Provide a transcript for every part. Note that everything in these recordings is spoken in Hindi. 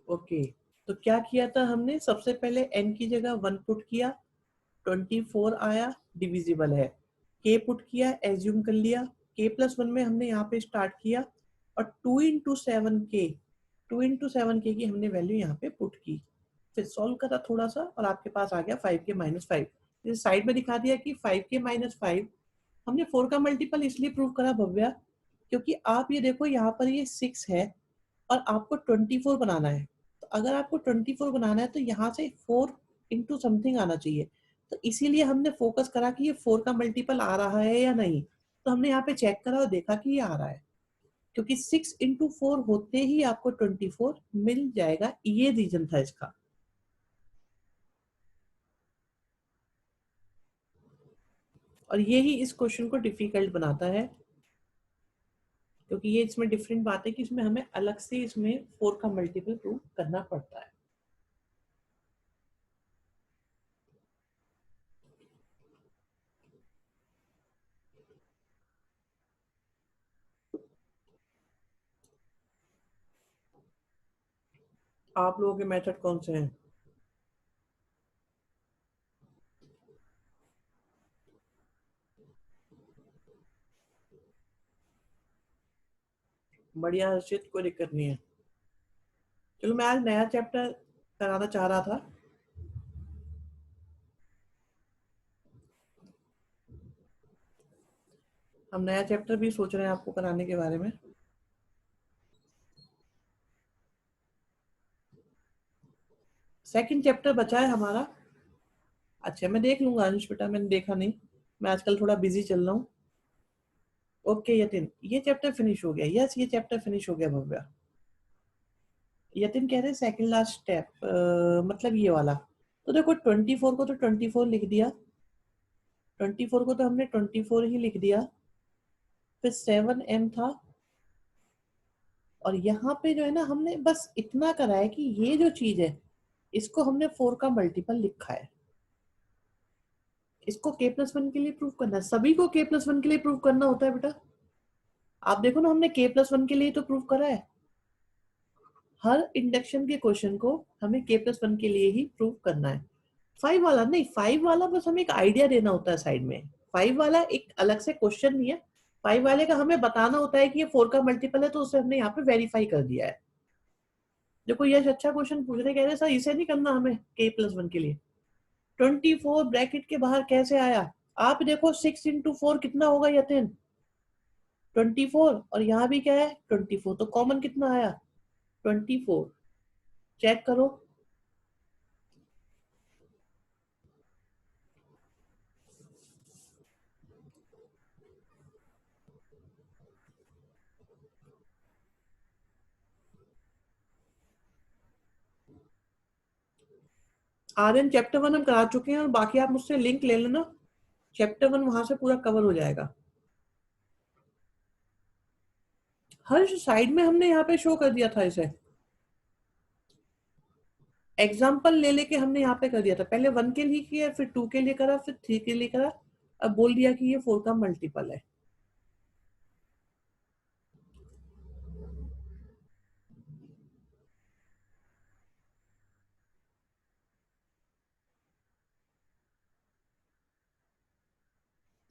ओके, तो क्या किया था हमने, सबसे पहले n की जगह 1 पुट किया, 24 आया, डिविजिबल है। k पुट किया, एज्यूम कर लिया, k+1 में हमने यहाँ पे स्टार्ट किया और 2 इंटू 7k की हमने वैल्यू यहाँ पे पुट की, फिर सॉल्व करा थोड़ा सा और आपके पास आ गया 5k-5। इस साइड में दिखा दिया कि 5k-5 हमने 4 का मल्टीपल इसलिए प्रूव करा भव्या, क्योंकि आप ये देखो यहाँ पर ये 6 है और आपको 24 बनाना है। तो अगर आपको 24 बनाना है तो यहाँ से 4 इंटू समथिंग आना चाहिए, तो इसीलिए हमने फोकस करा कि ये 4 का मल्टीपल आ रहा है या नहीं। तो हमने यहाँ पे चेक करा और देखा कि ये आ रहा है, क्योंकि 6 इंटू 4 होते ही आपको 24 मिल जाएगा, ये रीजन था इसका। और यही इस क्वेश्चन को डिफिकल्ट बनाता है, क्योंकि ये इसमें डिफरेंट बात है कि इसमें हमें अलग से इसमें 4 का मल्टीपल प्रूव करना पड़ता है। आप लोगों के मेथड कौन से हैं? बढ़िया हर्षित, कोई दिक्कत नहीं है। चलो, मैं आज नया चैप्टर कराना चाह रहा था। हम नया चैप्टर भी सोच रहे हैं आपको कराने के बारे में। सेकंड चैप्टर बचा है हमारा। अच्छा, मैं देख लूंगा अंश बेटा, मैंने देखा नहीं, मैं आजकल थोड़ा बिजी चल रहा हूँ। ओके यतिन, ये चैप्टर फिनिश हो गया। यस, ये चैप्टर फिनिश हो गया भव्या। यतिन कह रहे सेकंड लास्ट स्टेप, मतलब ये वाला। तो देखो 24 को तो 24 लिख दिया, 24 को तो हमने 24 ही लिख दिया, फिर 7m था, और यहाँ पे जो है ना हमने बस इतना करा है कि ये जो चीज है इसको हमने 4 का मल्टीपल लिखा है। इसको k+1 के लिए प्रूव करना है, सभी को k+1 के लिए प्रूव करना होता है बेटा। आप देखो ना, हमने k+1 के लिए तो प्रूव करा है, हर इंडक्शन के क्वेश्चन को हमें k+1 के लिए ही प्रूव करना है। 5 वाला नहीं, 5 वाला बस हमें एक आइडिया देना होता है साइड में, 5 वाला एक अलग से क्वेश्चन नहीं है। 5 वाले का हमें बताना होता है कि ये 4 का मल्टीपल है, तो उसे हमने यहाँ पे वेरीफाई कर दिया है। देखो यश अच्छा क्वेश्चन पूछ रहे, कह रहे सर इसे नहीं करना हमें k+1 के लिए। 24 ब्रैकेट के बाहर कैसे आया? आप देखो 6 इंटू 4 कितना होगा यतिन? 24, और यहाँ भी क्या है 24, तो कॉमन कितना आया? 24। चेक करो। आर्यन चैप्टर 1 हम करा चुके हैं, और बाकी आप मुझसे लिंक ले लेना, चैप्टर 1 वहां से पूरा कवर हो जाएगा। हर साइड में हमने यहाँ पे शो कर दिया था इसे, एग्जाम्पल ले लेके हमने यहाँ पे कर दिया था। पहले 1 के लिए किया, फिर 2 के लिए करा, फिर 3 के लिए करा, अब बोल दिया कि ये 4 का मल्टीपल है।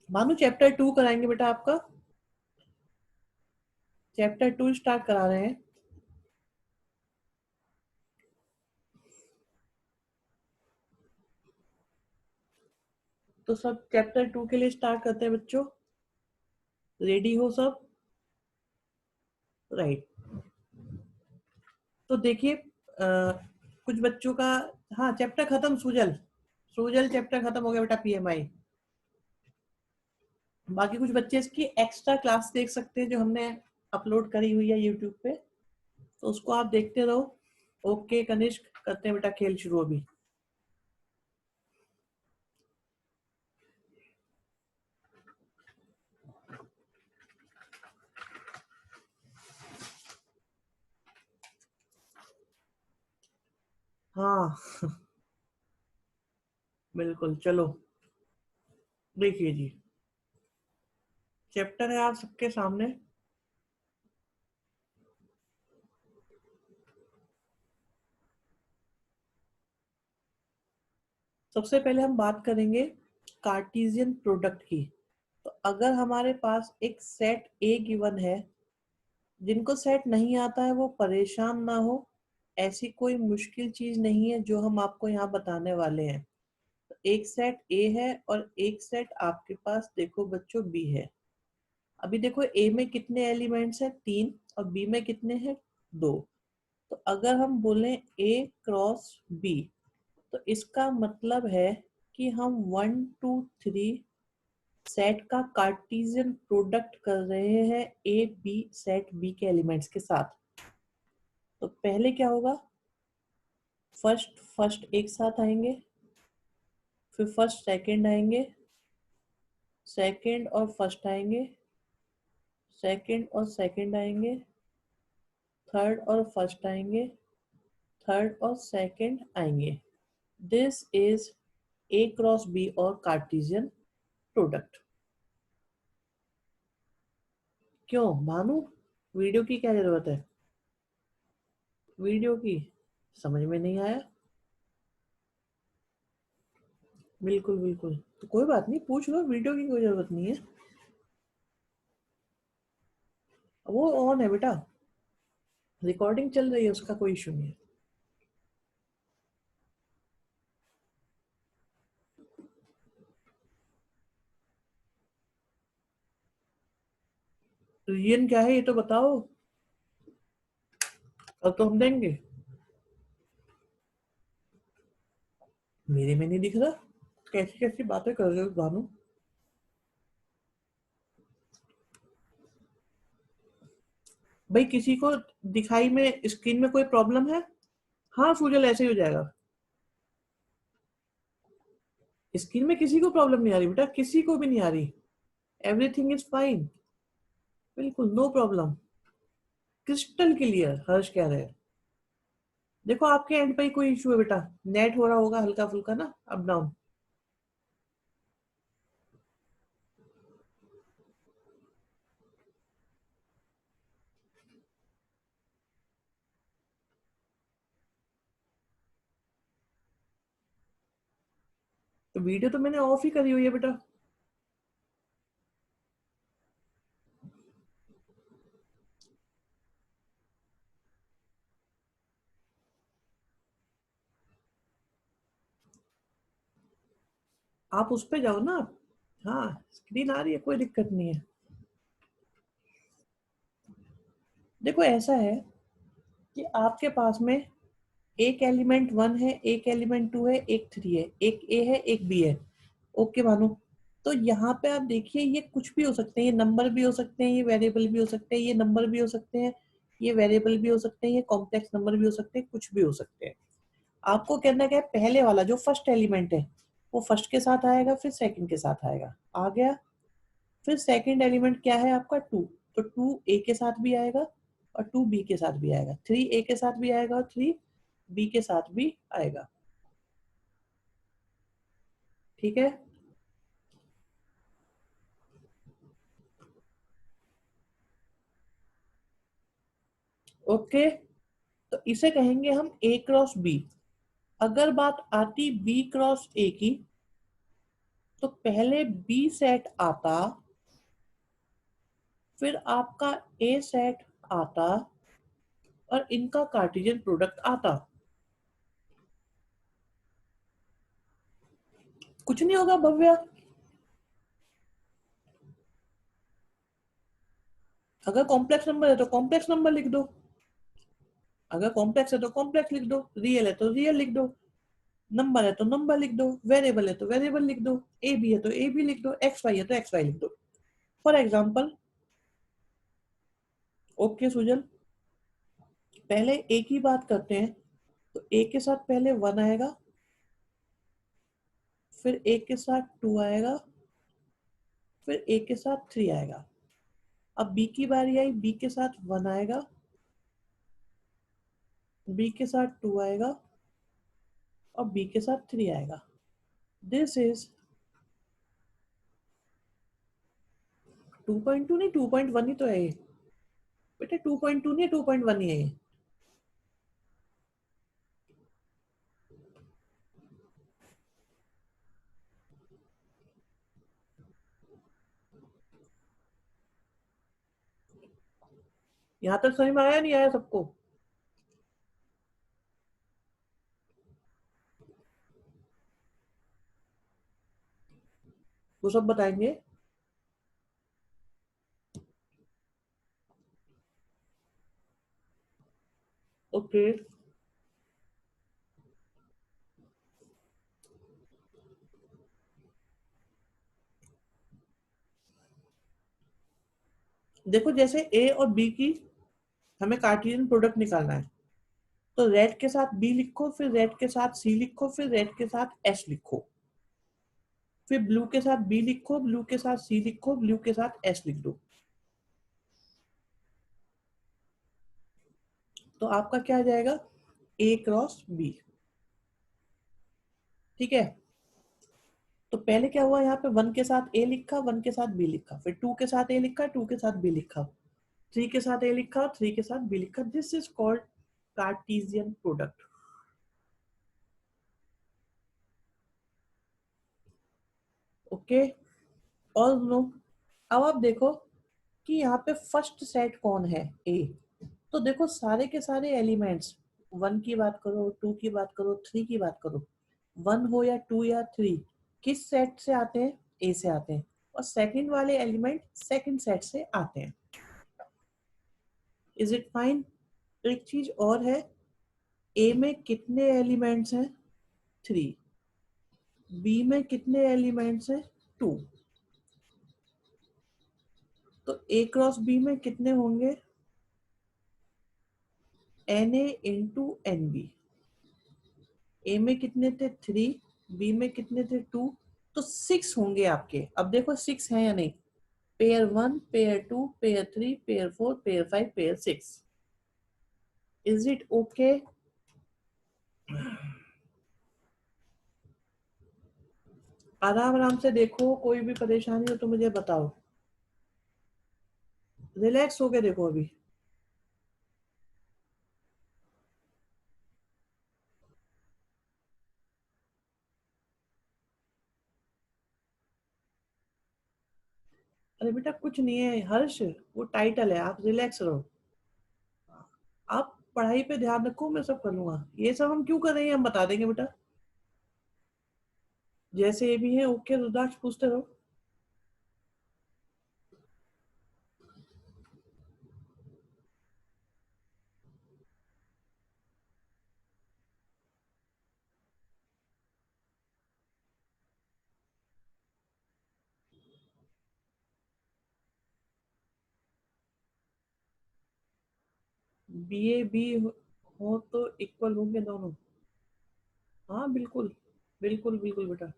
मानो चैप्टर 2 कराएंगे बेटा आपका, चैप्टर 2 स्टार्ट करा रहे हैं। तो सब चैप्टर 2 के लिए स्टार्ट करते हैं बच्चों, रेडी हो सब? राइट। तो देखिए कुछ बच्चों का, हाँ चैप्टर खत्म, सुजल, सुजल चैप्टर खत्म हो गया बेटा, पीएमआई। बाकी कुछ बच्चे इसकी एक्स्ट्रा क्लास देख सकते हैं जो हमने अपलोड करी हुई है यूट्यूब पे, तो उसको आप देखते रहो। ओके कनिष्क, करते हैं बेटा खेल शुरू अभी। हाँ बिल्कुल, चलो देखिए जी, चैप्टर है आप सबके सामने। सबसे पहले हम बात करेंगे कार्टेशियन प्रोडक्ट की। तो अगर हमारे पास एक सेट ए गिवन है, जिनको सेट नहीं आता है वो परेशान ना हो, ऐसी कोई मुश्किल चीज नहीं है जो हम आपको यहाँ बताने वाले हैं। तो एक सेट ए है और एक सेट आपके पास देखो बच्चों बी है। अभी देखो ए में कितने एलिमेंट्स हैं, 3, और बी में कितने हैं, 2। तो अगर हम बोलें ए क्रॉस बी, तो इसका मतलब है कि हम 1 2 3 सेट का कार्टेशियन प्रोडक्ट कर रहे हैं ए बी सेट बी के एलिमेंट्स के साथ। तो पहले क्या होगा, फर्स्ट फर्स्ट एक साथ आएंगे, फिर फर्स्ट सेकंड आएंगे, सेकंड और फर्स्ट आएंगे, सेकंड और सेकंड आएंगे, थर्ड और फर्स्ट आएंगे, थर्ड और सेकंड आएंगे। This is a cross B और कार्टेशियन प्रोडक्ट। क्यों भानु, वीडियो की क्या जरूरत है? वीडियो की समझ में नहीं आया? बिल्कुल बिल्कुल, तो कोई बात नहीं, पूछ लो, वीडियो की कोई जरूरत नहीं है। वो ऑन है बेटा, रिकॉर्डिंग चल रही है, उसका कोई इशू नहीं है। रीजन क्या है ये तो बताओ, अब तो हम देंगे। मेरे में नहीं दिख रहा, कैसी कैसी बातें कर रहे हो भानु। भाई किसी को दिखाई में, स्क्रीन में कोई प्रॉब्लम है? हाँ सुजल, ऐसे ही हो जाएगा। स्क्रीन में किसी को प्रॉब्लम नहीं आ रही बेटा, किसी को भी नहीं आ रही। एवरीथिंग इज फाइन, बिल्कुल नो प्रॉब्लम, क्रिस्टल क्लियर। हर्ष कह रहे हैं देखो आपके एंड पे ही कोई इशू है बेटा, नेट हो रहा होगा हल्का फुल्का ना, अप डाउन। तो वीडियो तो मैंने ऑफ ही करी हुई है बेटा। आप उस पे जाओ ना। हाँ स्क्रीन आ रही है, कोई दिक्कत नहीं है। देखो ऐसा है कि आपके पास में एक एलिमेंट 1 है, एक एलिमेंट 2 है, एक 3 है, एक ए है, एक बी है। ओके भानु, तो यहाँ पे आप देखिए ये कुछ भी हो सकते हैं, ये नंबर भी हो सकते हैं, ये वेरिएबल भी हो सकते हैं, ये नंबर भी हो सकते हैं, ये वेरिएबल भी हो सकते हैं, ये कॉम्प्लेक्स नंबर भी हो सकते हैं, कुछ भी हो सकते हैं। आपको कहना क्या है, पहले वाला जो फर्स्ट एलिमेंट है वो फर्स्ट के साथ आएगा, फिर सेकंड के साथ आएगा, आ गया। फिर सेकंड एलिमेंट क्या है आपका, 2। तो 2 ए के साथ भी आएगा और 2 बी के साथ भी आएगा, 3 ए के साथ भी आएगा और 3 बी के साथ भी आएगा। ठीक है, ओके। तो इसे कहेंगे हम ए क्रॉस बी। अगर बात आती बी क्रॉस ए की, तो पहले बी सेट आता, फिर आपका ए सेट आता, और इनका कार्टेशियन प्रोडक्ट आता। कुछ नहीं होगा भव्या, अगर कॉम्प्लेक्स नंबर है तो कॉम्प्लेक्स नंबर लिख दो, अगर कॉम्प्लेक्स है तो कॉम्प्लेक्स लिख दो, रियल है तो रियल लिख दो, नंबर है तो नंबर लिख दो, वेरिएबल है तो वेरिएबल लिख दो, ए बी है तो ए बी लिख दो, एक्स वाई है तो एक्स वाई लिख दो। फॉर एग्जाम्पल, ओके सुजल, पहले ए की बात करते हैं। तो ए के साथ पहले 1 आएगा, फिर ए के साथ 2 आएगा, फिर ए के साथ 3 आएगा। अब बी की बारी आई, बी के साथ 1 आएगा, बी के साथ 2 आएगा, और बी के साथ 3 आएगा। दिस इज 2.2 नहीं, 2.1 ही तो है ये बेटा, 2.2 नहीं, 2.1 ही है ये। यहाँ तक समझ में आया नहीं आया सबको? वो सब बताएंगे। ओके। देखो जैसे ए और बी की हमें कार्टेशियन प्रोडक्ट निकालना है, तो रेड के साथ बी लिखो, फिर रेड के साथ सी लिखो, फिर रेड के साथ एस लिखो, फिर ब्लू के साथ बी लिखो, ब्लू के साथ सी लिखो, ब्लू के साथ एस लिख दो। तो आपका क्या आ जाएगा? ए क्रॉस बी। ठीक है। तो पहले क्या हुआ, यहाँ पे वन के साथ ए लिखा, वन के साथ बी लिखा, फिर टू के साथ ए लिखा, टू के साथ बी लिखा, थ्री के साथ ए लिखा, थ्री के साथ बी लिखा। This is called Cartesian product. Okay. और नो, अब आप देखो कि यहाँ पे फर्स्ट सेट कौन है, ए। तो देखो सारे के सारे एलिमेंट्स, वन की बात करो, टू की बात करो, थ्री की बात करो, वन हो या टू या थ्री, किस सेट से आते हैं? ए से आते हैं। और सेकंड वाले एलिमेंट सेकंड सेट से आते हैं। Is it fine? एक चीज और है, ए में कितने एलिमेंट्स हैं? थ्री। बी में कितने एलिमेंट्स हैं? टू। तो ए क्रॉस बी में कितने होंगे? N A into N B. A में कितने थे? थ्री। बी में कितने थे? टू। तो सिक्स होंगे आपके। अब देखो सिक्स है या नहीं? Pair one, pair two, pair three, pair four, pair five, pair six. Is it okay? आराम आराम से देखो, कोई भी परेशानी हो तो मुझे बताओ। रिलैक्स होके देखो अभी। अरे बेटा कुछ नहीं है हर्ष, वो टाइटल है, आप रिलैक्स रहो। आप पढ़ाई पे ध्यान रखो, मैं सब कर लूंगा। ये सब हम क्यों कर रहे हैं हम बता देंगे बेटा। जैसे ये भी है ओके, रुद्राक्ष पूछते रहो। बी ए बी हो तो इक्वल होंगे दोनों। हाँ बिल्कुल, बिल्कुल बिल्कुल बेटा।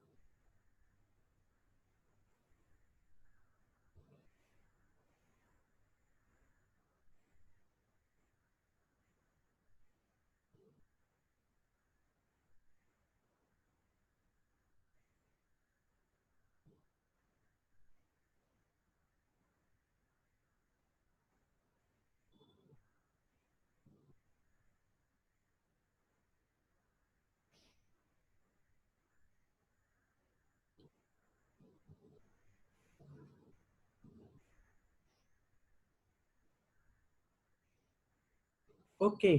ओके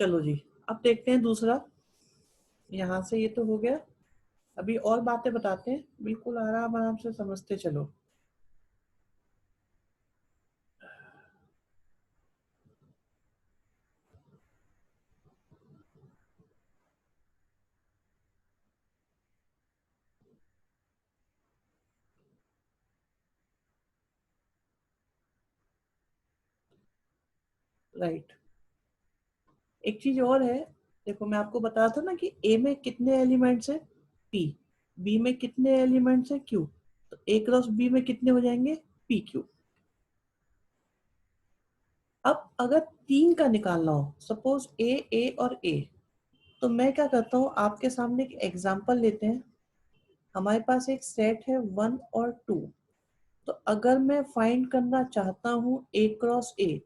चलो जी, अब देखते हैं दूसरा। यहाँ से ये तो हो गया। अभी और बातें बताते हैं, बिल्कुल आराम आराम से समझते चलो। राइट। एक चीज और है, देखो मैं आपको बता था ना कि ए में कितने एलिमेंट्स है? पी। बी में कितने एलिमेंट्स है? क्यू। तो ए क्रॉस बी में कितने हो जाएंगे? P Q. अब अगर तीन का निकालना हो, सपोज ए और ए, तो मैं क्या करता हूँ, आपके सामने एक एग्जांपल लेते हैं। हमारे पास एक सेट है वन और टू। तो अगर मैं फाइंड करना चाहता हूँ ए क्रॉस ए,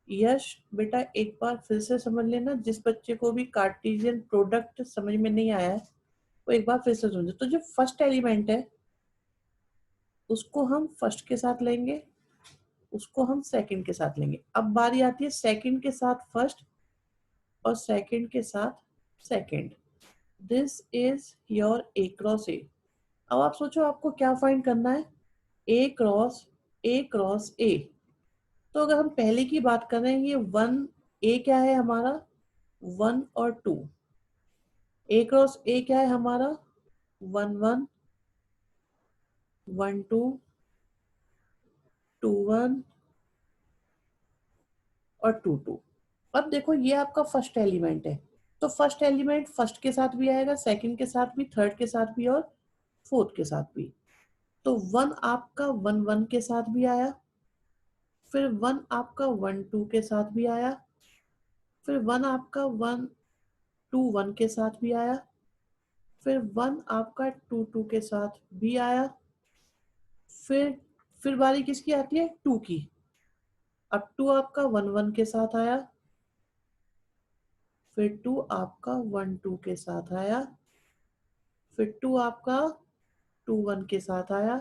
यश बेटा एक बार फिर से समझ लेना, जिस बच्चे को भी कार्टेशियन प्रोडक्ट समझ में नहीं आया है वो एक बार फिर से समझो। तो जो फर्स्ट एलिमेंट है उसको हम फर्स्ट के साथ लेंगे, उसको हम सेकंड के साथ लेंगे। अब बारी आती है सेकंड के साथ फर्स्ट और सेकंड के साथ second. This is your A cross ए। अब आप सोचो आपको क्या फाइंड करना है, ए क्रॉस ए। तो अगर हम पहले की बात कर रहे हैं, ये वन, ए क्या है हमारा, 1 और 2। ए क्रॉस ए क्या है हमारा, 1 1, 1 2, 2 1 और 2 2। अब देखो ये आपका फर्स्ट एलिमेंट है, तो फर्स्ट एलिमेंट फर्स्ट के साथ भी आएगा, सेकंड के साथ भी, थर्ड के साथ भी और फोर्थ के साथ भी। तो 1 आपका 1 1 के साथ भी आया, फिर 1 आपका 1 2 के साथ भी आया, फिर 1 आपका 1 2 1 के साथ भी आया, फिर 1 आपका 2 2 के साथ भी आया, फिर बारी किसकी आती है, 2 की। अब 2 आपका 1 1 के साथ आया, फिर 2 आपका 1 2 के साथ आया, फिर 2 आपका 2 1 के साथ आया,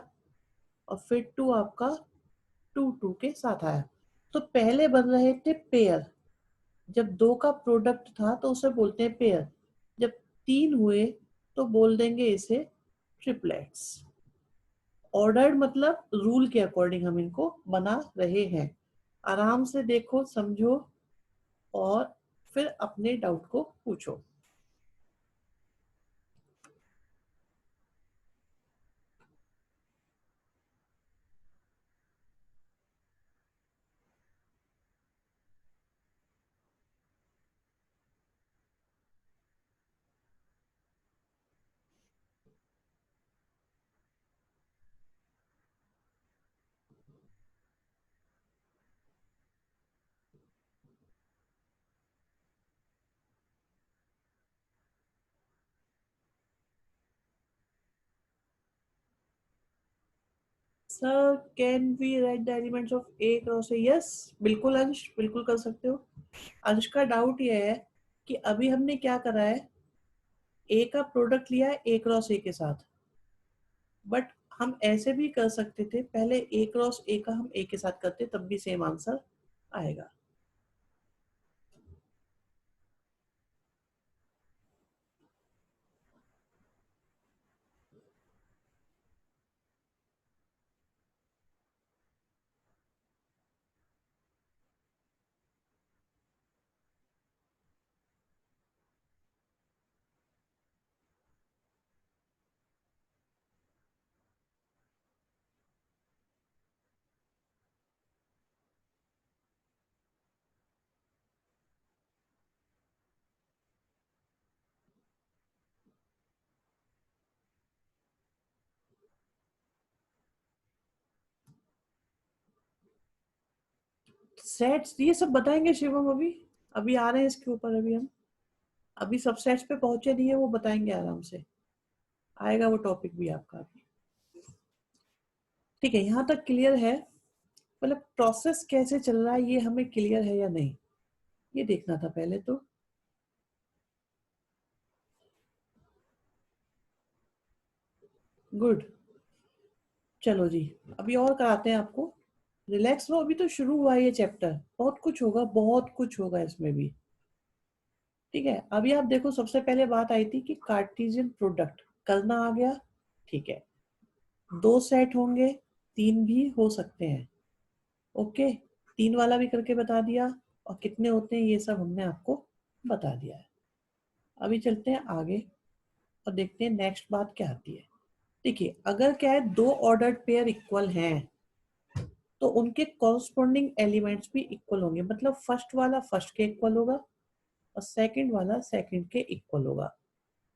और फिर 2 आपका 2 2 के साथ आया। तो पहले बन रहे थे पेयर, जब 2 का प्रोडक्ट था तो उसे बोलते हैं पेयर, जब 3 हुए तो बोल देंगे इसे ट्रिपलेट्स। ऑर्डर्ड मतलब रूल के अकॉर्डिंग हम इनको बना रहे हैं। आराम से देखो, समझो और फिर अपने डाउट को पूछो। Sir can we write the elements of a cross A? Yes, बिल्कुल अंश, बिल्कुल कर सकते हो। अंश का डाउट ये है कि अभी हमने क्या करा है, ए का प्रोडक्ट लिया है ए क्रॉस ए के साथ, बट हम ऐसे भी कर सकते थे, पहले ए क्रॉस ए का हम ए के साथ करते तब भी सेम आंसर आएगा। सेट्स ये सब बताएंगे शिवम, अभी अभी आ रहे हैं इसके ऊपर, अभी हम अभी सब सेट्स पे पहुंचे नहीं है, वो बताएंगे आराम से, आएगा वो टॉपिक भी आपका अभी। ठीक है, यहाँ तक क्लियर है? मतलब प्रोसेस कैसे चल रहा है ये हमें क्लियर है या नहीं, ये देखना था पहले तो। गुड, चलो जी, अभी और कराते हैं आपको। रिलैक्स लो, अभी तो शुरू हुआ है ये चैप्टर, बहुत कुछ होगा, बहुत कुछ होगा इसमें भी। ठीक है, अभी आप देखो, सबसे पहले बात आई थी कि कार्टेशियन प्रोडक्ट करना आ गया। ठीक है, 2 सेट होंगे, 3 भी हो सकते हैं। ओके, 3 वाला भी करके बता दिया, और कितने होते हैं ये सब हमने आपको बता दिया है। अभी चलते हैं आगे और देखते हैं नेक्स्ट बात क्या आती है। देखिए, अगर क्या है, 2 ऑर्डर्ड पेयर इक्वल हैं तो उनके कॉरस्पॉन्डिंग एलिमेंट्स भी इक्वल होंगे, मतलब फर्स्ट वाला फर्स्ट के इक्वल होगा और सेकंड वाला सेकंड के इक्वल होगा।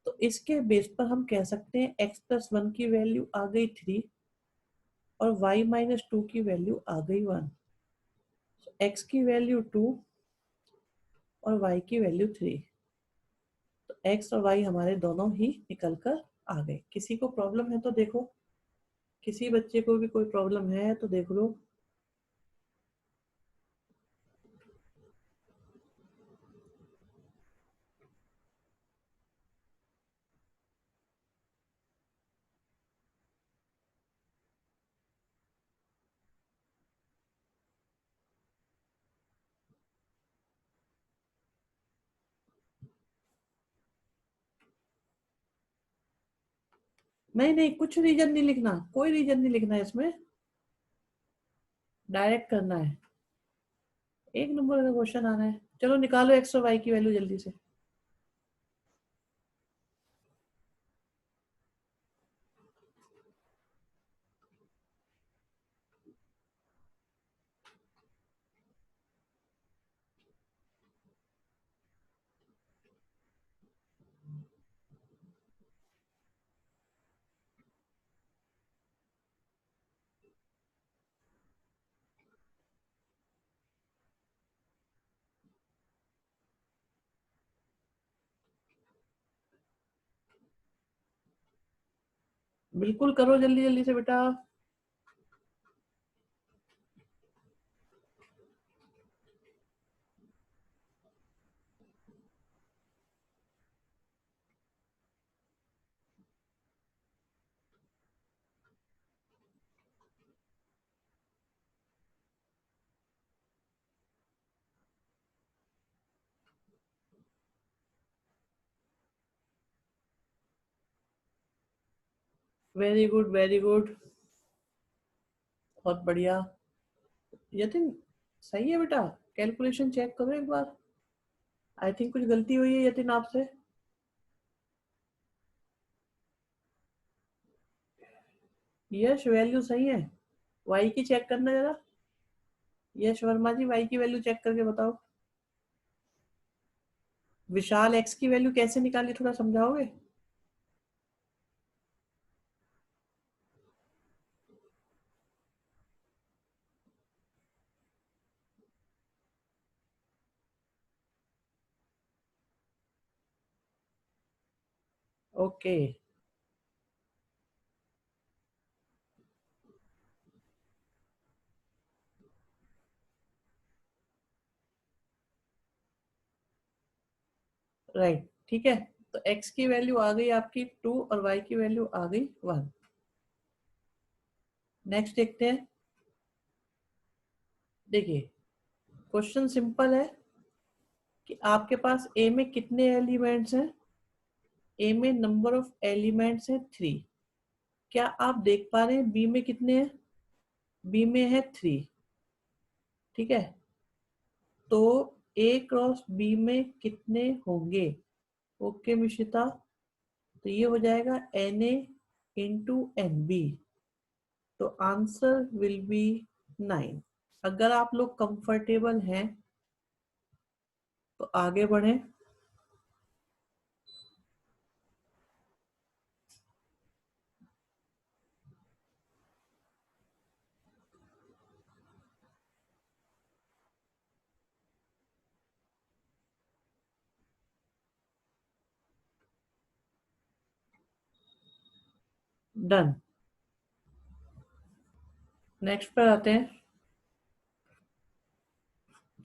तो इसके बेस पर हम कह सकते हैं x+1 की वैल्यू आ गई 3 और y-2 की वैल्यू आ गई 1। x की वैल्यू 2 और y की वैल्यू 3। तो x और y हमारे दोनों ही निकल कर आ गए। किसी को प्रॉब्लम है तो देखो, किसी बच्चे को भी कोई प्रॉब्लम है तो देख लो। नहीं नहीं, कुछ रीजन नहीं लिखना, कोई रीजन नहीं लिखना है इसमें, डायरेक्ट करना है। एक नंबर का क्वेश्चन आ रहा है। चलो निकालो एक्स और वाई की वैल्यू जल्दी से। बिल्कुल करो जल्दी जल्दी से बेटा। वेरी गुड वेरी गुड, बहुत बढ़िया। यतिन सही है बेटा, कैलकुलेशन चेक करो एक बार। आई थिंक कुछ गलती हुई है यतिन आपसे। यश वैल्यू सही है, वाई की चेक करना जरा। यश वर्मा जी वाई की वैल्यू चेक करके बताओ। विशाल एक्स की वैल्यू कैसे निकाली, थोड़ा समझाओगे? ओके राइट, ठीक है। तो x की वैल्यू आ गई आपकी 2 और y की वैल्यू आ गई 1। नेक्स्ट देखते हैं। देखिए क्वेश्चन सिंपल है कि आपके पास a में कितने एलिमेंट्स हैं। a में नंबर ऑफ एलिमेंट्स है 3। क्या आप देख पा रहे हैं b में कितने हैं? b में है 3, ठीक है। तो a क्रॉस b में कितने होंगे? ओके मिशिता, तो ये हो जाएगा na इंटू एन बी। तो आंसर विल बी 9। अगर आप लोग कंफर्टेबल हैं तो आगे बढ़ें। डन। नेक्स्ट पर आते हैं।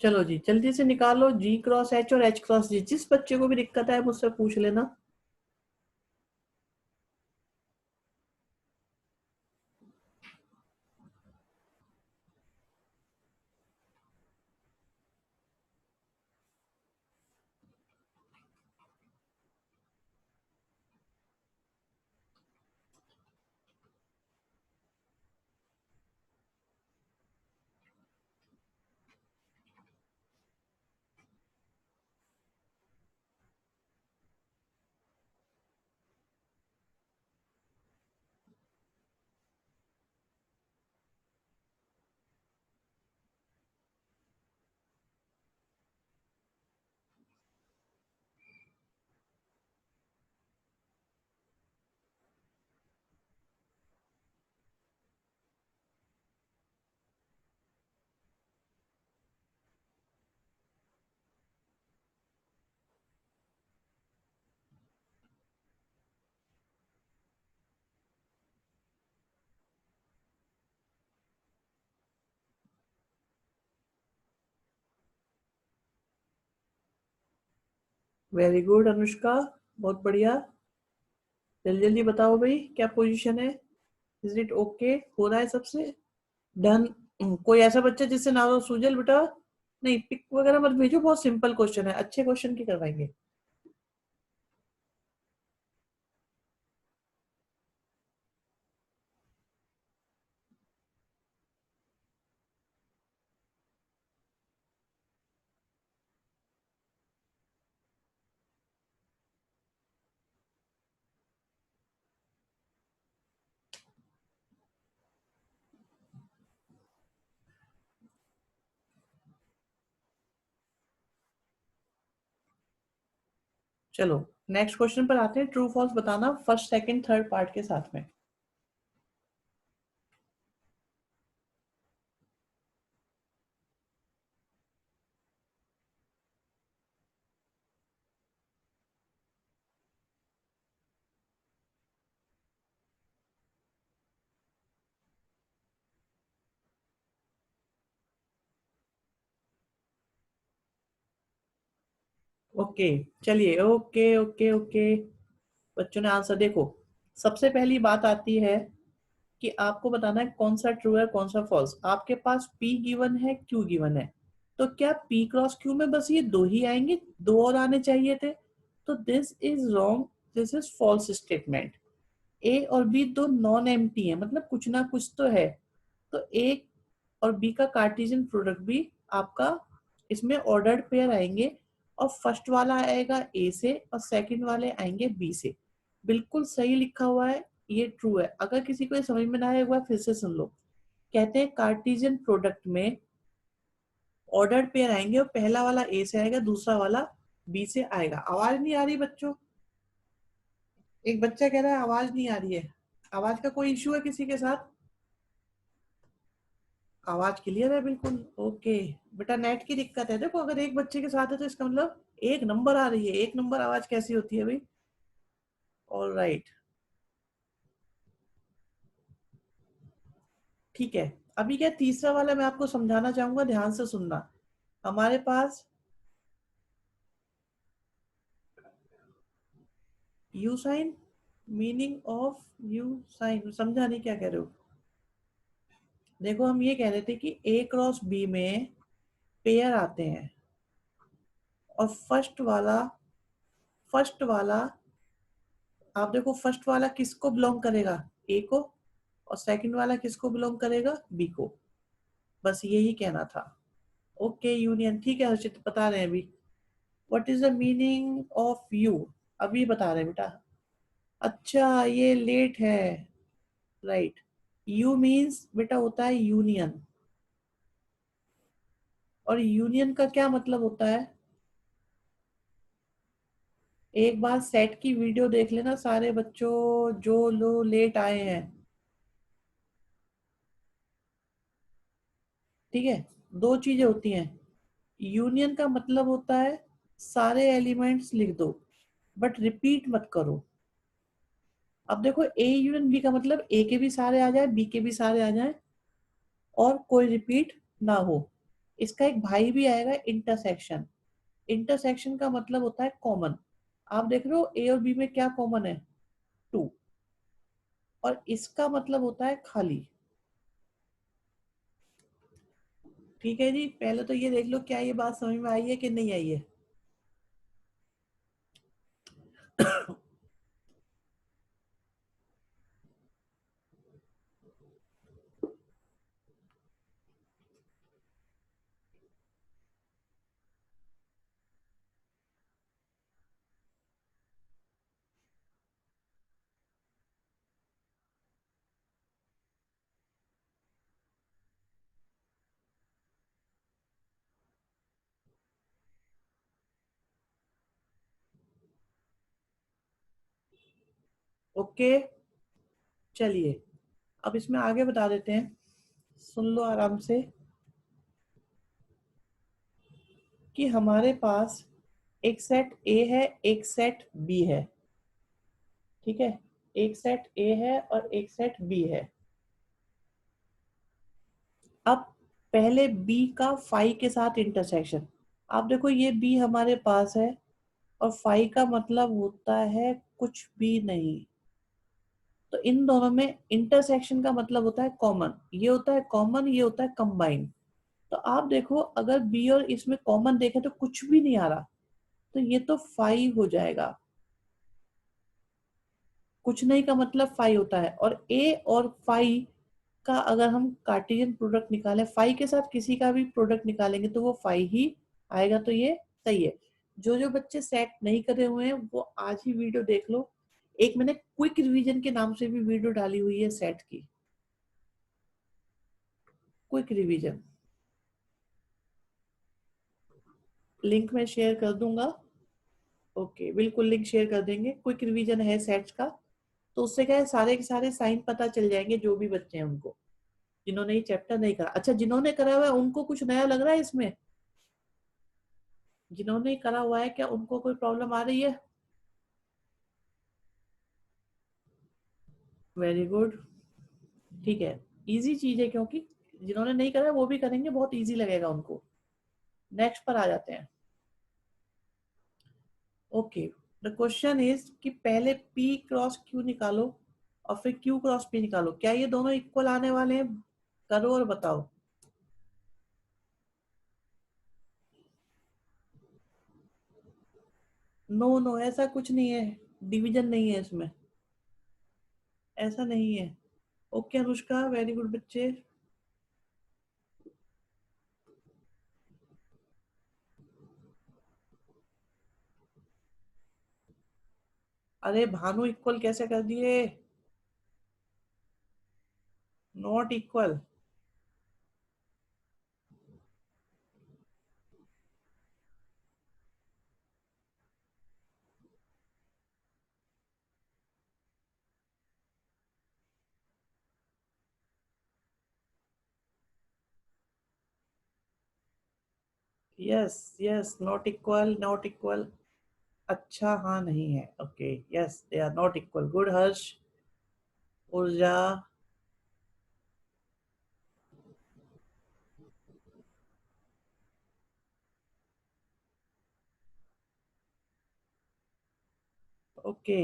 चलो जी जल्दी से निकालो जी क्रॉस एच और एच क्रॉस जी। जिस बच्चे को भी दिक्कत है मुझसे पूछ लेना। वेरी गुड अनुष्का, बहुत बढ़िया। जल्दी जल्दी बताओ भाई क्या पोजीशन है। इज इट ओके, हो रहा है सबसे? डन। कोई ऐसा बच्चा जिससे ना हो सुजल बेटा? नहीं पिक वगैरह मत भेजो, बहुत सिंपल क्वेश्चन है, अच्छे क्वेश्चन की करवाएंगे। चलो नेक्स्ट क्वेश्चन पर आते हैं। ट्रू फॉल्स बताना फर्स्ट सेकंड थर्ड पार्ट के साथ में। ओके चलिए, ओके ओके ओके। बच्चों ने आंसर देखो। सबसे पहली बात आती है कि आपको बताना है कौन सा ट्रू है कौन सा फॉल्स। आपके पास P गिवन है, Q गिवन है, तो क्या P क्रॉस Q में बस ये दो ही आएंगे, दो और आने चाहिए थे? तो this is wrong, this is false statement. A और बी दो नॉन एम्प्टी है, मतलब कुछ ना कुछ तो है। तो ए और बी का कार्टेशियन प्रोडक्ट भी आपका इसमें ऑर्डर्ड पेयर आएंगे, और फर्स्ट वाला आएगा ए से और सेकंड वाले आएंगे बी से। बिल्कुल सही लिखा हुआ है, ये ट्रू है। अगर किसी को ये समझ में ना आए एक बार फिर से सुन लो। कहते हैं कार्टेशियन प्रोडक्ट में ऑर्डर्ड पेयर आएंगे और पहला वाला ए से आएगा, दूसरा वाला बी से आएगा। आवाज नहीं आ रही बच्चों? एक बच्चा कह रहा है आवाज नहीं आ रही है। आवाज का कोई इश्यू है किसी के साथ? आवाज क्लियर है बिल्कुल? ओके। बेटा नेट की दिक्कत है। देखो अगर एक बच्चे के साथ है तो इसका मतलब एक नंबर आ रही है। एक नंबर आवाज कैसी होती है भाई? ऑल राइट, ठीक है। अभी क्या तीसरा वाला मैं आपको समझाना चाहूंगा, ध्यान से सुनना। हमारे पास U sign, meaning of U sign समझा नहीं, क्या कह रहे हो? देखो हम ये कह रहे थे कि ए क्रॉस बी में पेयर आते हैं, और फर्स्ट वाला आप देखो फर्स्ट वाला किसको बिलोंग करेगा? ए को। और सेकंड वाला किसको बिलोंग करेगा? बी को। बस यही कहना था। ओके यूनियन, ठीक है हर्षित बता रहे हैं अभी। What is the meaning of you? अभी बता रहे हैं बेटा। अच्छा ये लेट है, राइट। यू मीन्स बेटा होता है यूनियन। और यूनियन का क्या मतलब होता है? एक बार सेट की वीडियो देख लेना सारे बच्चों जो लो लेट आए हैं, ठीक है। दो चीजें होती हैं। यूनियन का मतलब होता है सारे एलिमेंट्स लिख दो, बट रिपीट मत करो। अब देखो ए यूनियन बी का मतलब ए के भी सारे आ जाए, बी के भी सारे आ जाए, और कोई रिपीट ना हो। इसका एक भाई भी आएगा, इंटरसेक्शन। इंटरसेक्शन का मतलब होता है कॉमन। आप देख रहे हो ए और बी में क्या कॉमन है? टू। और इसका मतलब होता है खाली। ठीक है जी, पहले तो ये देख लो क्या ये बात समझ में आई है कि नहीं आई है। ओके चलिए, अब इसमें आगे बता देते हैं, सुन लो आराम से। कि हमारे पास एक सेट ए है, एक सेट बी है, ठीक है। एक सेट ए है और एक सेट बी है। अब पहले बी का फाई के साथ इंटरसेक्शन। आप देखो ये बी हमारे पास है, और फाई का मतलब होता है कुछ भी नहीं। तो इन दोनों में इंटरसेक्शन का मतलब होता है कॉमन। ये होता है कॉमन, ये होता है कंबाइन। तो आप देखो अगर बी और इसमें कॉमन देखें तो कुछ भी नहीं आ रहा, तो ये तो फाई हो जाएगा। कुछ नहीं का मतलब फाई होता है। और ए और फाई का अगर हम कार्टेशियन प्रोडक्ट निकालें, फाई के साथ किसी का भी प्रोडक्ट निकालेंगे तो वो फाई ही आएगा। तो ये सही है। जो जो बच्चे सेट नहीं करे हुए हैं वो आज ही वीडियो देख लो। एक मैंने क्विक रिवीजन के नाम से भी वीडियो डाली हुई है सेट की, क्विक रिवीजन। लिंक मैं शेयर कर दूंगा। ओके, बिल्कुल लिंक शेयर कर देंगे। क्विक रिवीजन है सेट्स का, तो उससे क्या है, सारे के सारे साइन पता चल जाएंगे जो भी बच्चे हैं उनको, जिन्होंने ये चैप्टर नहीं करा। अच्छा, जिन्होंने करा हुआ है उनको कुछ नया लग रहा है इसमें? जिन्होंने करा हुआ है क्या उनको कोई प्रॉब्लम आ रही है? Very good. ठीक है, इजी चीज है, क्योंकि जिन्होंने नहीं करा है वो भी करेंगे, बहुत इजी लगेगा उनको। नेक्स्ट पर आ जाते हैं। ओके, द क्वेश्चन इज कि पहले P क्रॉस Q निकालो और फिर Q क्रॉस P निकालो, क्या ये दोनों इक्वल आने वाले हैं? करो और बताओ। नो नो, ऐसा कुछ नहीं है, डिवीजन नहीं है इसमें, ऐसा नहीं है। ओके अनुष्का, वेरी गुड बच्चे। अरे भानु, इक्वल कैसे कर दिए? Not equal. Yes yes, not equal, not equal. अच्छा, हाँ नहीं है, okay, yes they are not equal. Good Harsh. Urja. Okay,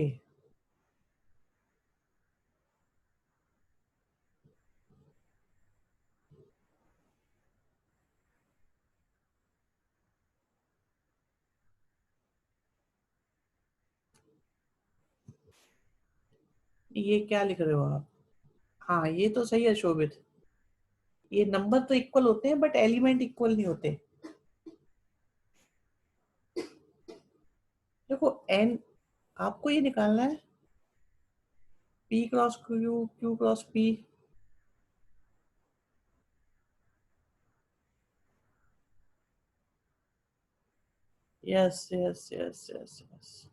ये क्या लिख रहे हो आप? हाँ, ये तो सही है शोभित। ये नंबर तो इक्वल होते हैं बट एलिमेंट इक्वल नहीं होते। देखो एन, आपको ये निकालना है P cross Q, Q cross P। Yes yes yes yes yes.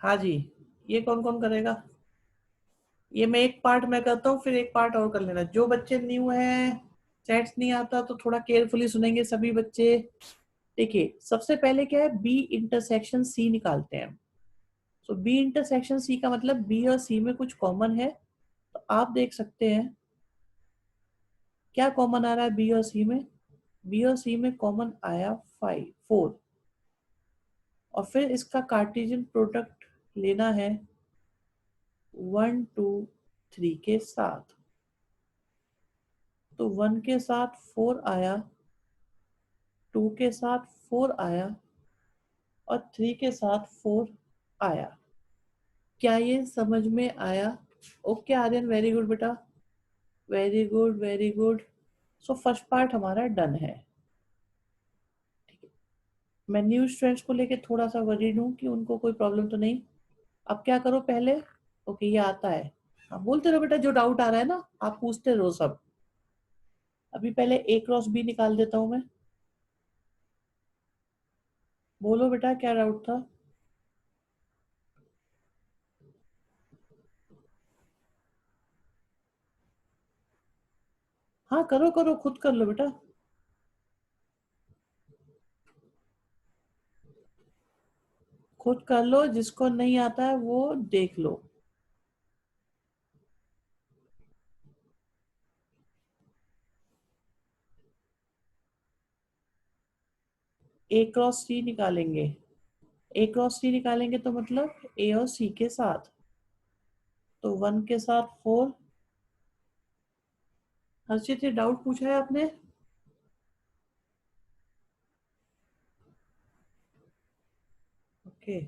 हाँ जी, ये कौन कौन करेगा? ये मैं एक पार्ट में करता हूँ, फिर एक पार्ट और कर लेना। जो बच्चे न्यू हैं, सेट्स नहीं आता तो थोड़ा केयरफुली सुनेंगे सभी बच्चे। देखिए, सबसे पहले क्या है, बी इंटरसेक्शन सी निकालते हैं। सो बी इंटरसेक्शन सी का मतलब बी और सी में कुछ कॉमन है। तो आप देख सकते हैं क्या कॉमन आ रहा है बी और सी में। बी और सी में कॉमन आया 4। और फिर इसका कार्टेशियन प्रोडक्ट लेना है 1 2 3 के साथ। तो 1 के साथ 4 आया, 2 के साथ 4 आया और 3 के साथ 4 आया। क्या ये समझ में आया? ओके आर्यन, वेरी गुड बेटा, very good very good. So first part हमारा डन है। मैं न्यू स्टूडेंट्स को लेके थोड़ा सा वरीड हूँ कि उनको कोई प्रॉब्लम तो नहीं। अब क्या करो पहले। ओके, ये आता है। आप बोलते रहो बेटा, जो डाउट आ रहा है ना आप पूछते रहो सब। अभी पहले ए क्रॉस बी निकाल देता हूँ मैं। बोलो बेटा, क्या डाउट था? हाँ करो करो, खुद कर लो बेटा। खुद कर लो, जिसको नहीं आता है वो देख लो। ए क्रॉस सी निकालेंगे। ए क्रॉस सी निकालेंगे तो मतलब ए और सी के साथ। तो 1 के साथ 4। हर्षित, ये डाउट पूछा है आपने? ओके,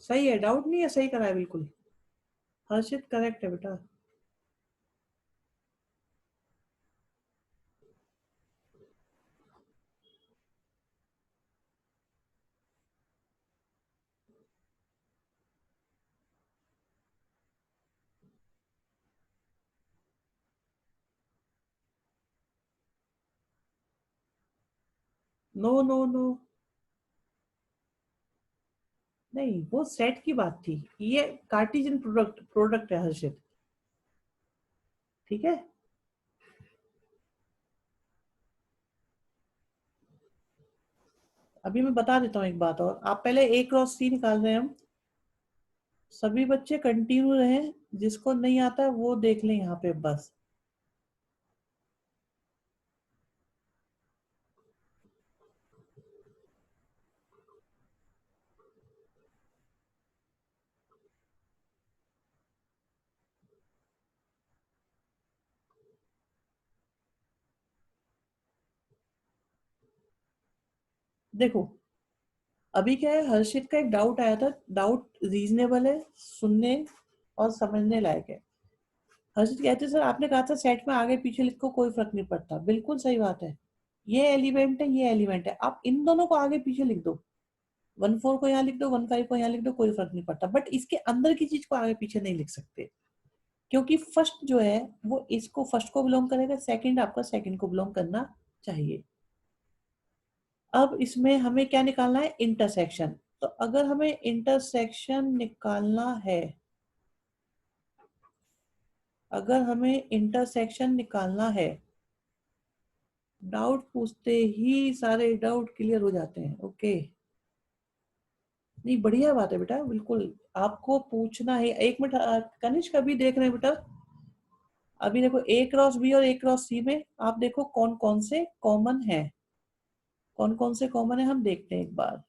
सही है, डाउट नहीं है, सही करा है बिल्कुल। हर्षित करेक्ट है बेटा। नो नो नो, नहीं वो सेट की बात थी, ये कार्टेशियन प्रोडक्ट प्रोडक्ट है हर्षित। ठीक है, अभी मैं बता देता हूँ एक बात और, आप पहले ए क्रॉस सी निकाल रहे हैं हम, सभी बच्चे कंटिन्यू रहें, जिसको नहीं आता है वो देख लें यहाँ पे बस। देखो, अभी क्या है, हर्षित का एक डाउट आया था, डाउट रीजनेबल है, सुनने और समझने लायक है। हर्षित कहते सर आपने कहा था सेट में आगे पीछे लिखो कोई फर्क नहीं पड़ता, बिल्कुल सही बात है। ये एलिमेंट है, ये एलिमेंट है, आप इन दोनों को आगे पीछे लिख दो, 1 4 को यहाँ लिख दो, 1 5 को यहाँ लिख दो, कोई फर्क नहीं पड़ता, बट इसके अंदर की चीज को आगे पीछे नहीं लिख सकते, क्योंकि फर्स्ट जो है वो इसको फर्स्ट को बिलोंग करेगा, सेकंड आपका सेकंड को बिलोंग करना चाहिए। अब इसमें हमें क्या निकालना है, इंटरसेक्शन। तो अगर हमें इंटरसेक्शन निकालना है, अगर हमें इंटरसेक्शन निकालना है, डाउट पूछते ही सारे डाउट क्लियर हो जाते हैं। ओके, नहीं बढ़िया बात है बेटा, बिल्कुल आपको पूछना है। एक मिनट कनिष्क, अभी देख रहे हैं बेटा, अभी देखो ए क्रॉस बी और ए क्रॉस सी में आप देखो कौन कौन से कॉमन है, कौन कौन से कॉमन है हम देखते हैं एक बार।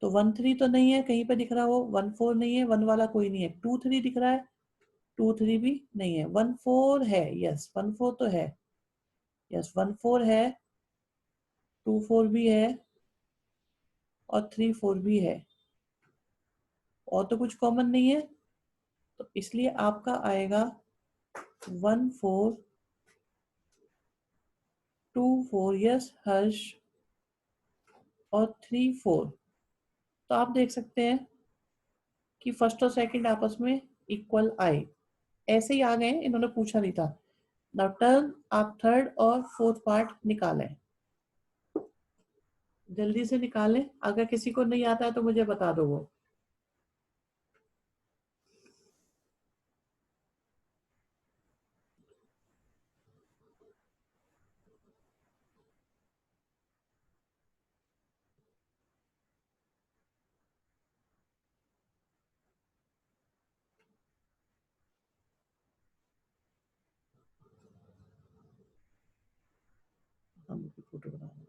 तो 1 3 तो नहीं है कहीं पे दिख रहा हो, 1 4 नहीं है, 1 वाला कोई नहीं है, 2 3 दिख रहा है, 2 3 भी नहीं है, 1 4 है, यस 1 4 तो है, यस 1 4 है, 2 4 भी है और 3 4 भी है, और तो कुछ कॉमन नहीं है, तो इसलिए आपका आएगा 1 4 2 4, यस हर्ष, और 3 4। तो आप देख सकते हैं कि फर्स्ट और सेकंड आपस में इक्वल आए, ऐसे ही आ गए, इन्होंने पूछा नहीं था। नाउ टर्न, आप थर्ड और फोर्थ पार्ट निकालें, जल्दी से निकालें, अगर किसी को नहीं आता है तो मुझे बता दो वो। हम फोटो बना रहे हैं।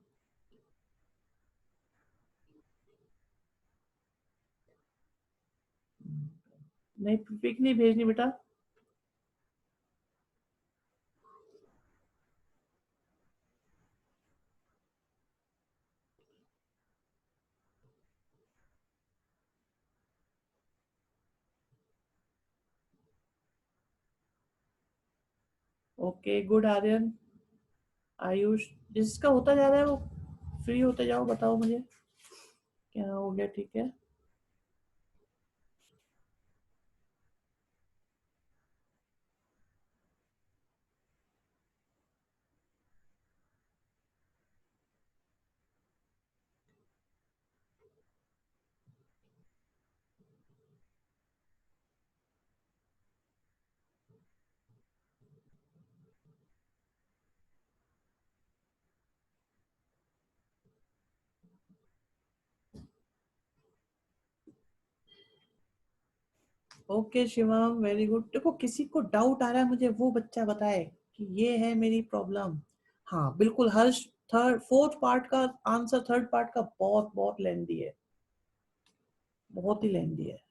नहीं पिक नहीं भेजनी बेटा। ओके गुड आर्यन, आयुष, जिसका होता जा रहा है वो फ्री होते जाओ, बताओ मुझे क्या हो गया। ठीक है, ओके शिवम वेरी गुड। देखो किसी को डाउट आ रहा है मुझे वो बच्चा बताए कि ये है मेरी प्रॉब्लम। हाँ बिल्कुल हर्ष, थर्ड फोर्थ पार्ट का आंसर थर्ड पार्ट का बहुत बहुत लेंदी है, बहुत ही लेंदी है।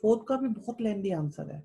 फोर्थ का भी बहुत लेंदी आंसर है।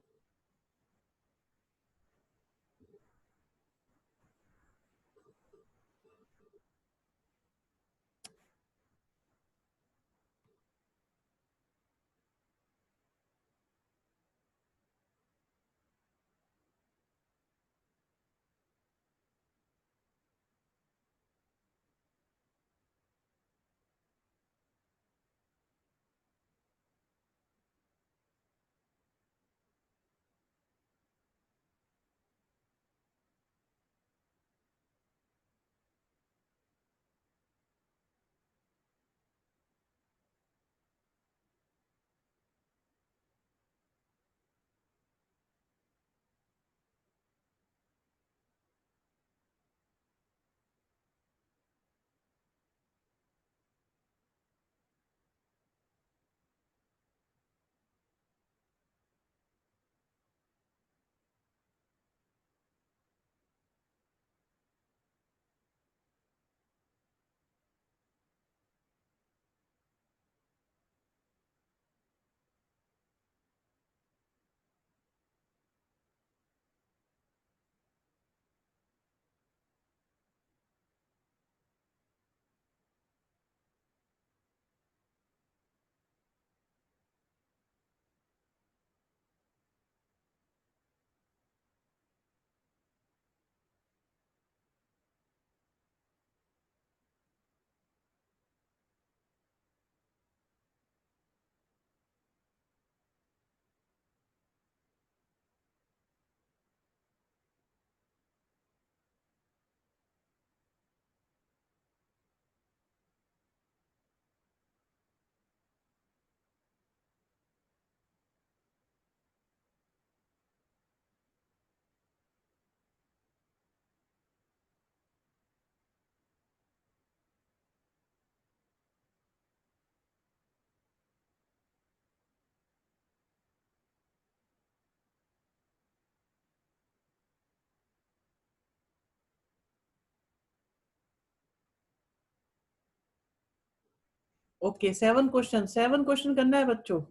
ओके, 7 क्वेश्चन, 7 क्वेश्चन करना है बच्चों।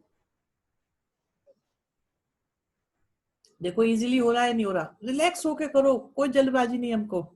देखो इजीली हो रहा है नहीं हो रहा, रिलैक्स होके करो, कोई जल्दबाजी नहीं हमको।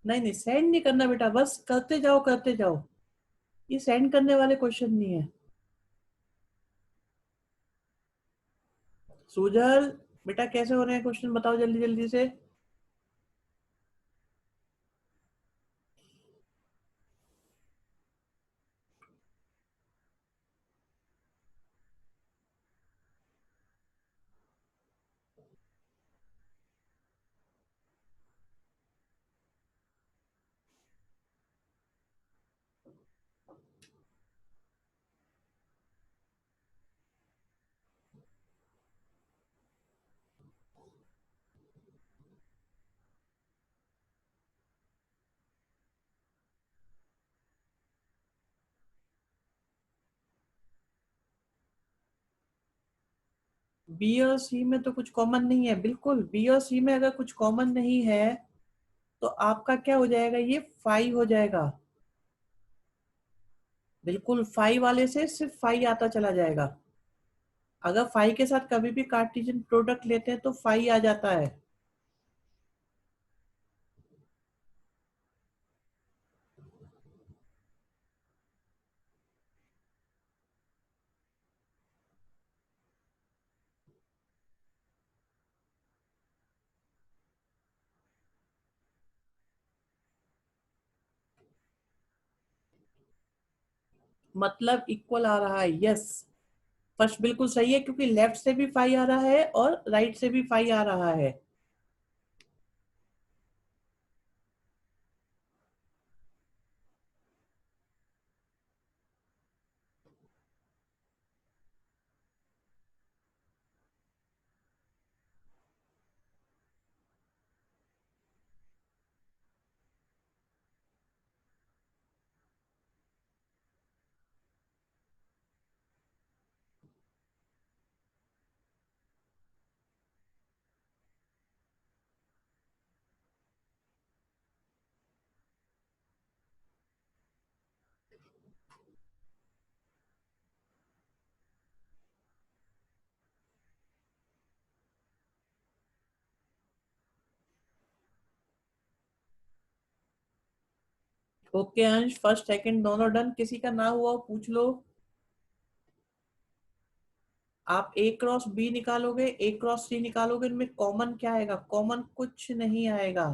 नहीं नहीं, सेंड नहीं करना बेटा, बस करते जाओ करते जाओ। ये सेंड करने वाले क्वेश्चन नहीं है। सुजल, बेटा कैसे हो रहे हैं क्वेश्चन, बताओ जल्दी जल्दी से। बी और सी में तो कुछ कॉमन नहीं है, बिल्कुल बी और सी में अगर कुछ कॉमन नहीं है तो आपका क्या हो जाएगा, ये 5 हो जाएगा। बिल्कुल 5 वाले से सिर्फ 5 आता चला जाएगा। अगर 5 के साथ कभी भी कार्टेशियन प्रोडक्ट लेते हैं तो 5 आ जाता है। मतलब इक्वल आ रहा है, यस। फर्स्ट बिल्कुल सही है, क्योंकि लेफ्ट से भी 5 आ रहा है और राइट से भी 5 आ रहा है। ओके अंश, फर्स्ट सेकंड दोनों डन, किसी का ना हुआ हो पूछ लो। आप ए क्रॉस बी निकालोगे, ए क्रॉस सी निकालोगे, इनमें कॉमन क्या आएगा, कॉमन कुछ नहीं आएगा।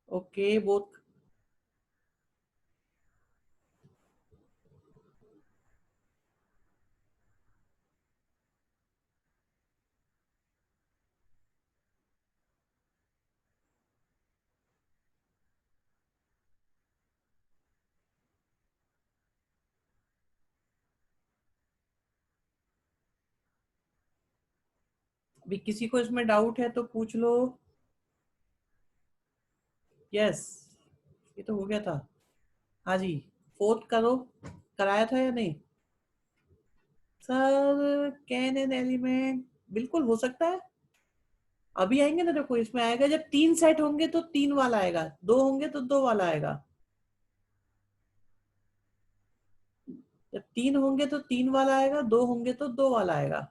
ओके वो, भी किसी को इसमें डाउट है तो पूछ लो। यस, ये तो हो गया था। हाँ जी, फोर्थ करो, कराया था या नहीं? सर कैन एन एलिमेंट, बिल्कुल हो सकता है। अभी आएंगे ना, देखो इसमें आएगा जब 3 सेट होंगे तो 3 वाला आएगा, 2 होंगे तो 2 वाला आएगा। जब 3 होंगे तो 3 वाला आएगा, 2 होंगे तो 2 वाला आएगा।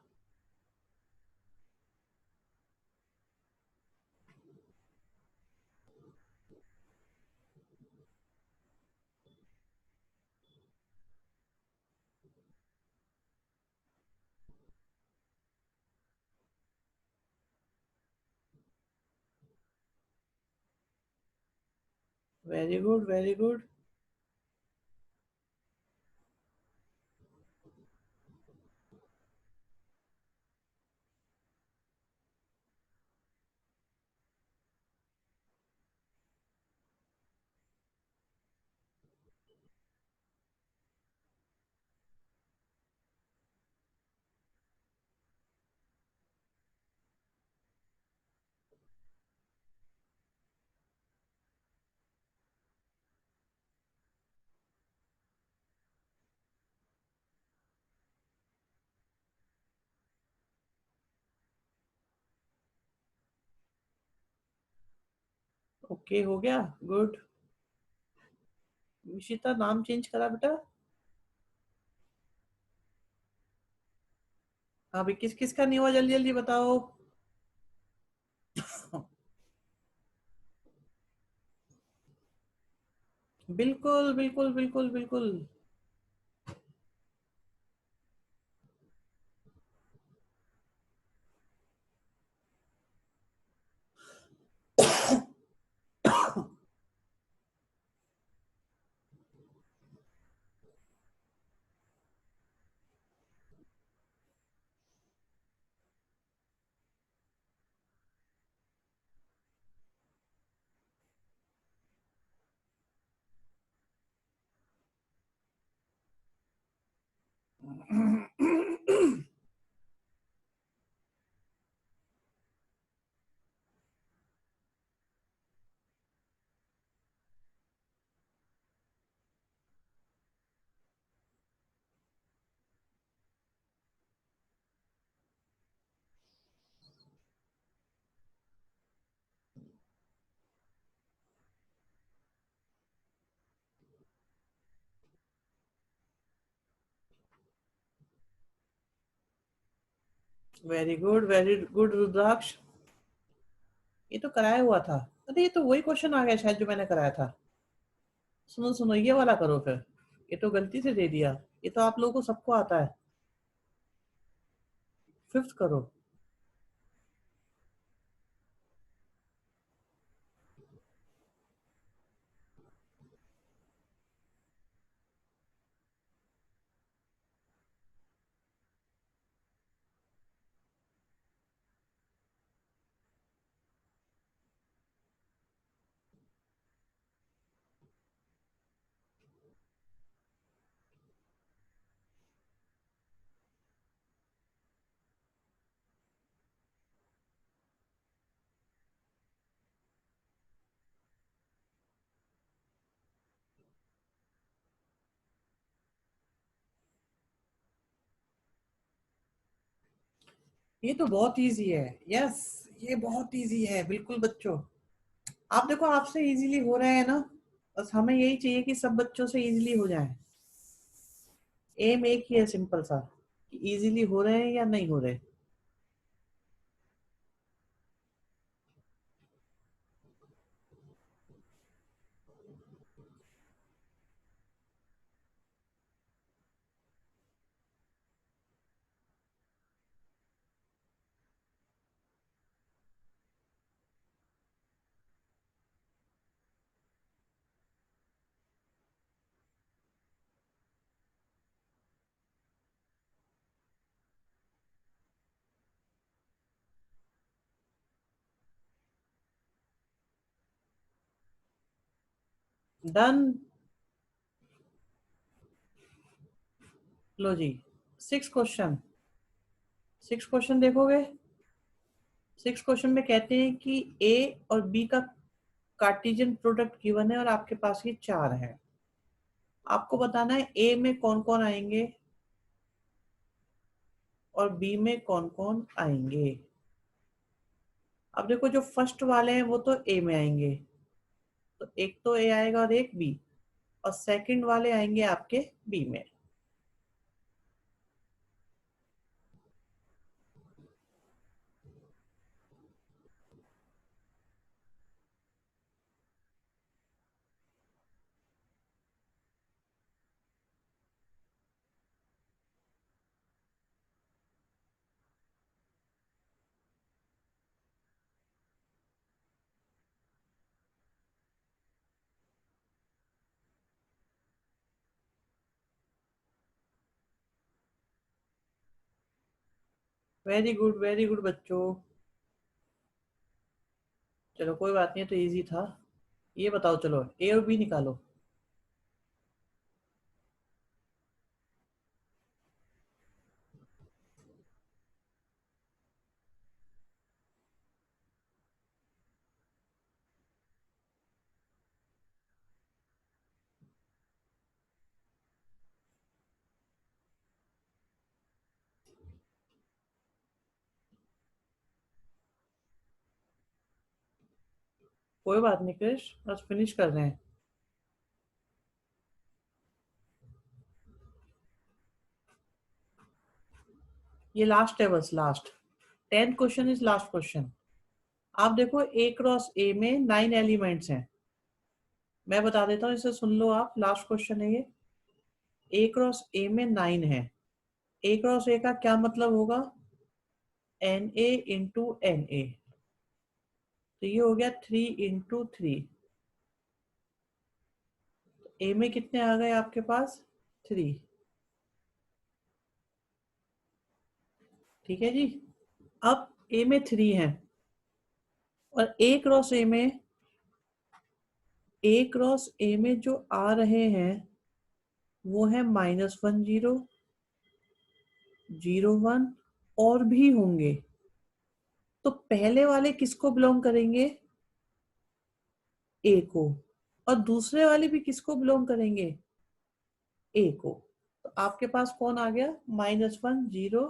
Very good, very good. Okay, हो गया, गुड। निशिता नाम चेंज करा बेटा? हाँ भाई, किस किस का नहीं हुआ, जल्दी जल्दी बताओ। बिल्कुल बिल्कुल बिल्कुल बिल्कुल। वेरी गुड, वेरी गुड रुद्राक्ष। ये तो कराया हुआ था। अरे ये तो वही क्वेश्चन आ गया शायद जो मैंने कराया था। सुनो सुनो, ये वाला करो फिर। ये तो गलती से दे दिया। ये तो आप लोगों को सबको आता है। फिफ्थ करो। ये तो बहुत इजी है। यस, ये बहुत इजी है बिल्कुल बच्चों। आप देखो, आपसे इजीली हो रहे हैं ना। बस हमें यही चाहिए कि सब बच्चों से इजीली हो जाए। एम एक ही है, सिंपल सा, कि इजीली हो रहे हैं या नहीं हो रहे। डन। लो जी, 6 क्वेश्चन। 6 क्वेश्चन देखोगे? 6 क्वेश्चन में कहते हैं कि ए और बी का कार्टेशियन प्रोडक्ट गिवन है और आपके पास ये 4 है। आपको बताना है ए में कौन कौन आएंगे और बी में कौन कौन आएंगे। अब देखो जो फर्स्ट वाले हैं वो तो ए में आएंगे, तो एक तो ए आएगा और एक बी, और सेकंड वाले आएंगे आपके बी में। वेरी गुड बच्चों। चलो कोई बात नहीं, तो इजी था। ये बताओ, चलो ए और बी निकालो। कोई बात नहीं क्रिश, बस फिनिश कर रहे हैं। ये लास्ट है, बस last. 10th question is last question. आप देखो ए क्रॉस ए में 9 एलिमेंट्स हैं। मैं बता देता हूँ, इसे सुन लो आप, लास्ट क्वेश्चन है ये। ए क्रॉस ए में 9 है। ए क्रॉस ए का क्या मतलब होगा? N A into n A. तो ये हो गया 3 इंटू 3। ए में कितने आ गए आपके पास? 3। ठीक है जी। अब ए में 3 है, और ए क्रॉस ए में जो आ रहे हैं वो है -1 0 0 1, और भी होंगे। तो पहले वाले किसको बिलोंग करेंगे? ए को। और दूसरे वाले भी किसको बिलोंग करेंगे? ए को। तो आपके पास कौन आ गया? -1 0।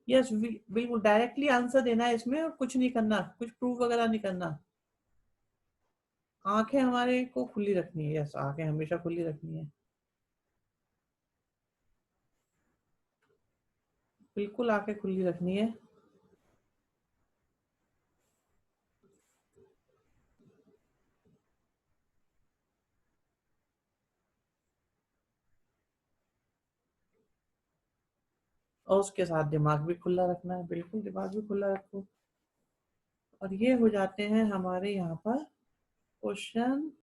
यस, बिल्कुल डायरेक्टली आंसर देना है इसमें, और कुछ नहीं करना, कुछ प्रूफ वगैरह नहीं करना। आंखें हमारे को खुली रखनी है। यस, आंखें हमेशा खुली रखनी है। बिल्कुल आंखें खुली रखनी है। और उसके साथ दिमाग भी खुला रखना है। बिल्कुल दिमाग भी खुला रखो। और ये हो जाते हैं हमारे यहाँ पर क्वेश्चन